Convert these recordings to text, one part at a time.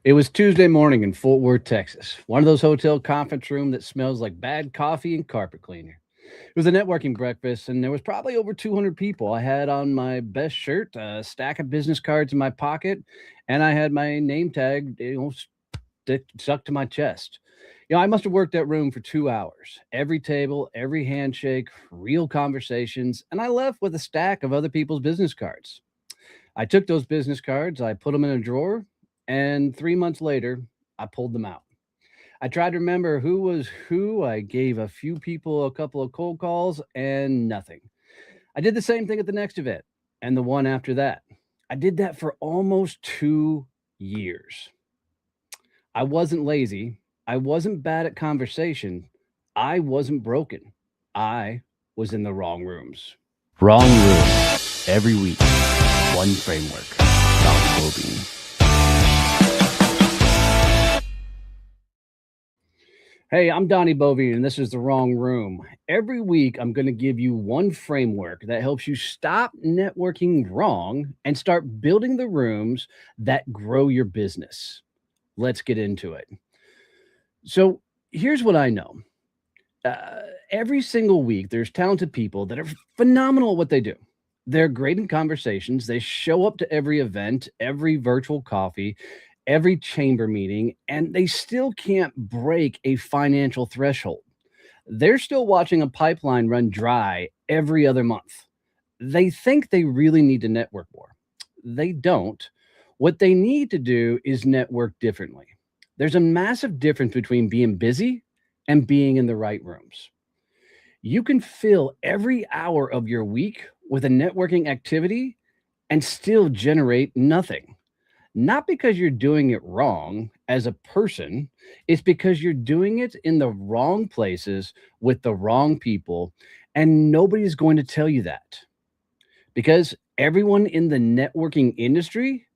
It was Tuesday morning in Fort Worth, Texas. One of those hotel conference room that smells like bad coffee and carpet cleaner. It was a networking breakfast, and there was probably over 200 people. I had on my best shirt, a stack of business cards in my pocket, and I had my name tag, stuck to my chest. I must have worked that room for 2 hours. Every table, every handshake, real conversations, and I left with a stack of other people's business cards. I took those business cards, I put them in a drawer, and 3 months later, I pulled them out. I tried to remember who was who. I gave a few people a couple of cold calls and nothing. I did the same thing at the next event and the one after that. I did that for almost 2 years. I wasn't lazy. I wasn't bad at conversation. I wasn't broken. I was in the wrong rooms. Wrong room. Every week. One framework. Dr. Bobine. Hey, I'm Donnie Bovine, and this is The Wrong Room. Every week, I'm going to give you one framework that helps you stop networking wrong and start building the rooms that grow your business. Let's get into it. So, here's what I know. Every single week, there's talented people that are phenomenal at what they do. They're great in conversations. They show up to every event, every virtual coffee, every chamber meeting, and they still can't break a financial threshold. They're still watching a pipeline run dry every other month. They think they really need to network more. They don't. What they need to do is network differently. There's a massive difference between being busy and being in the right rooms. You can fill every hour of your week with a networking activity and still generate nothing. Not because you're doing it wrong as a person, it's because you're doing it in the wrong places with the wrong people, and nobody's going to tell you that. Because everyone in the networking industry,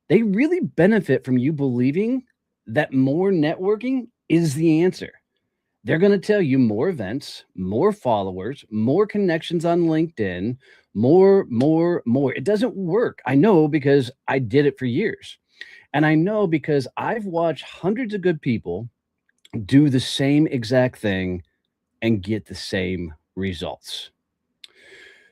they really benefit from you believing that more networking is the answer. They're going to tell you more events, more followers, more connections on LinkedIn, more. It doesn't work. I know because I did it for years. And I know because I've watched hundreds of good people do the same exact thing and get the same results.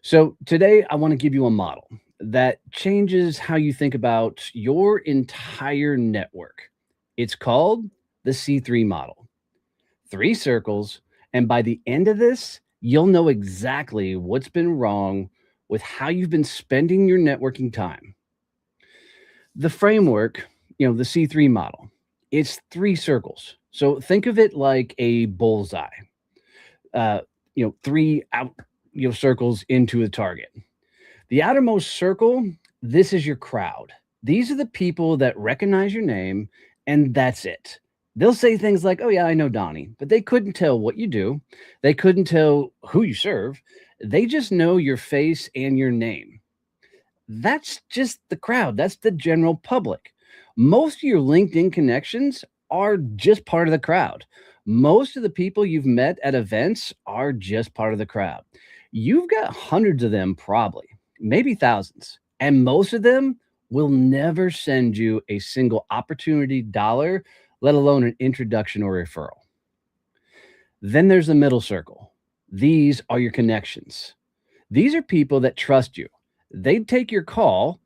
So today, I want to give you a model that changes how you think about your entire network. It's called the C3 model. Three circles. And by the end of this, you'll know exactly what's been wrong with how you've been spending your networking time. The framework, the C3 model, it's three circles. So think of it like a bullseye. Uh, three out, circles into a target. The outermost circle, this is your crowd. These are the people that recognize your name, and that's it. They'll say things like, "Oh, yeah, I know Donnie," but they couldn't tell what you do. They couldn't tell who you serve. They just know your face and your name. That's just the crowd. That's the general public. Most of your LinkedIn connections are just part of the crowd. Most of the people you've met at events are just part of the crowd. You've got hundreds of them, probably, maybe thousands. And most of them will never send you a single opportunity dollar, let alone an introduction or referral. Then there's the middle circle. These are your connections. These are people that trust you. They'd take your call,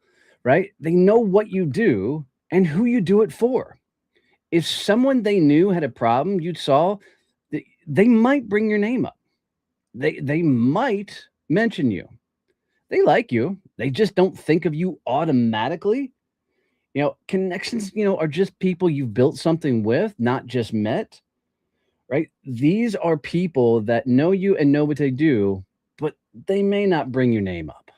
right? They know what you do and who you do it for. If someone they knew had a problem you'd solve, they might bring your name up. They might mention you. They like you. They just don't think of you automatically. Connections, are just people you've built something with, not just met, right? These are people that know you and know what they do, but they may not bring your name up.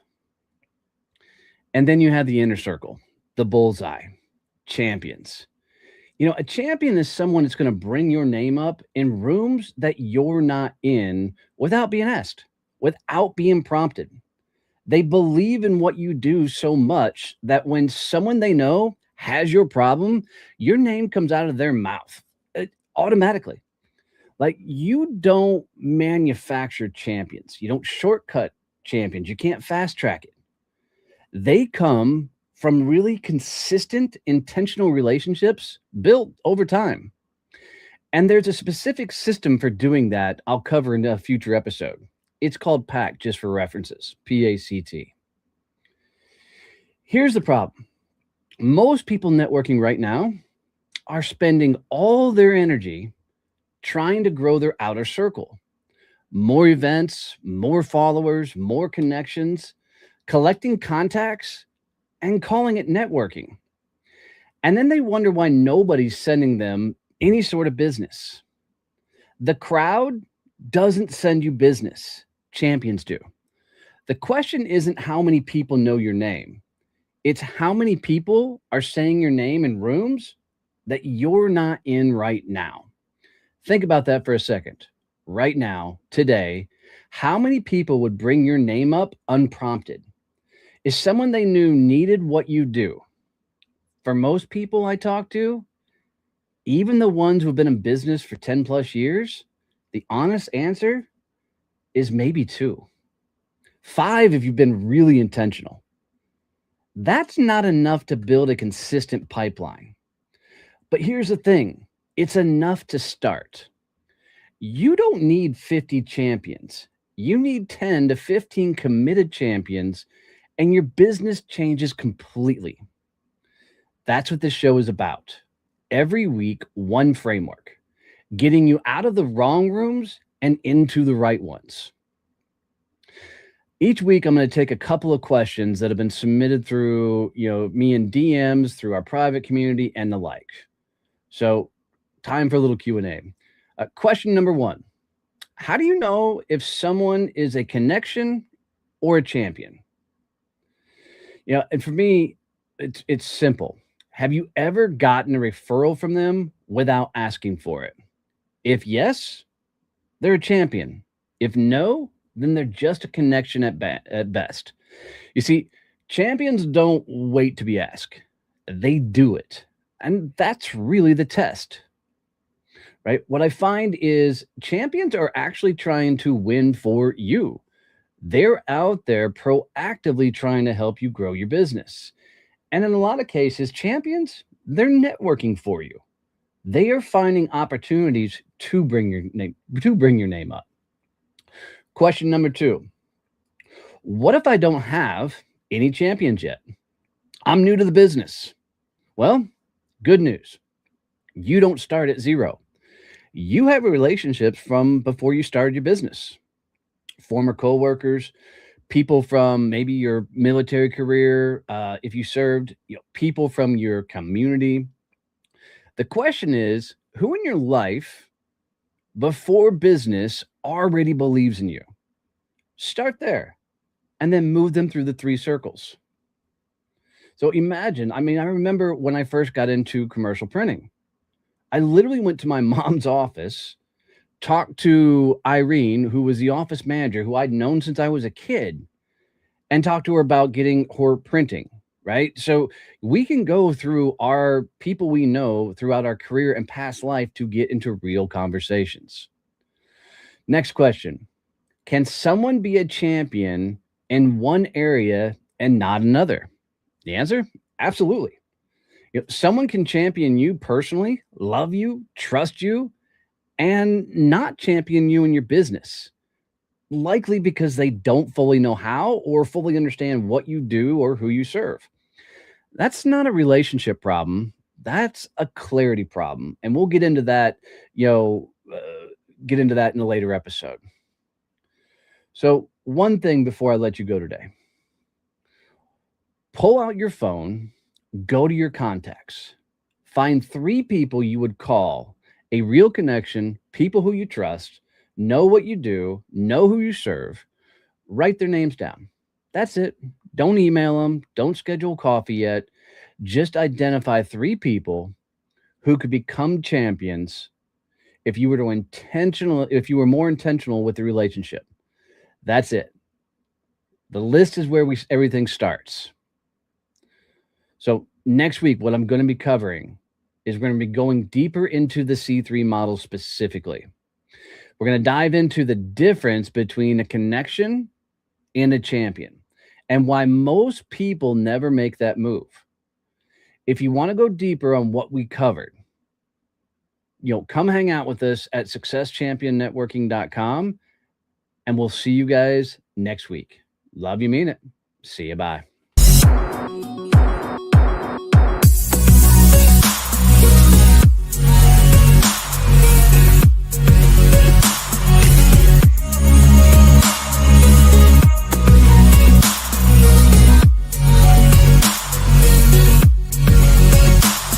And then you have the inner circle, the bullseye, champions. A champion is someone that's going to bring your name up in rooms that you're not in without being asked, without being prompted. They believe in what you do so much that when someone they know has your problem, your name comes out of their mouth automatically. Like, you don't manufacture champions. You don't shortcut champions. You can't fast track it. They come from really consistent, intentional relationships built over time. And there's a specific system for doing that I'll cover in a future episode. It's called PACT, just for references, PACT. Here's the problem: most people networking right now are spending all their energy trying to grow their outer circle. More events, more followers, more connections, collecting contacts, and calling it networking. And then they wonder why nobody's sending them any sort of business. The crowd doesn't send you business, champions do. The question isn't how many people know your name, it's how many people are saying your name in rooms that you're not in right now. Think about that for a second. Right now, today, how many people would bring your name up unprompted? Is someone they knew needed what you do? For most people I talk to, even the ones who've been in business for 10 plus years, the honest answer is maybe two. Five if you've been really intentional. That's not enough to build a consistent pipeline. But here's the thing, it's enough to start. You don't need 50 champions. You need 10 to 15 committed champions, and your business changes completely. That's what this show is about. Every week, one framework, getting you out of the wrong rooms and into the right ones. Each week, I'm going to take a couple of questions that have been submitted through, me in DMs, through our private community, and the like. So, time for a little Q&A. Question number one: how do you know if someone is a connection or a champion? And for me, it's simple. Have you ever gotten a referral from them without asking for it? If yes, they're a champion. If no, then they're just a connection at best. You see, champions don't wait to be asked. They do it. And that's really the test, right? What I find is champions are actually trying to win for you. They're out there proactively trying to help you grow your business. And in a lot of cases, champions, they're networking for you. They are finding opportunities to bring your name up. Question number two: what if I don't have any champions yet? I'm new to the business. Well, good news. You don't start at zero. You have relationships from before you started your business. Former coworkers, people from maybe your military career, if you served, people from your community. The question is, who in your life before business already believes in you? Start there and then move them through the three circles. So imagine, I remember when I first got into commercial printing, I literally went to my mom's office, talked to Irene, who was the office manager, who I'd known since I was a kid, and talked to her about getting her printing, right? So we can go through our people we know throughout our career and past life to get into real conversations. Next question: can someone be a champion in one area and not another? The answer: absolutely. Someone can champion you personally, love you, trust you, and not champion you in your business, likely because they don't fully know how or fully understand what you do or who you serve. That's not a relationship problem. That's a clarity problem. And we'll get into that, in a later episode. So one thing before I let you go today: pull out your phone, go to your contacts, find three people you would call a real connection, people who you trust, know what you do, know who you serve, write their names down. That's it. Don't email them. Don't schedule coffee yet. Just identify three people who could become champions if you were more intentional with the relationship. That's it. The list is where everything starts. So next week, what I'm going to be covering is we're going to be going deeper into the C3 model specifically. We're going to dive into the difference between a connection and a champion. and why most people never make that move. If you want to go deeper on what we covered, come hang out with us at successchampionnetworking.com, and we'll see you guys next week. Love you, mean it. See you. Bye.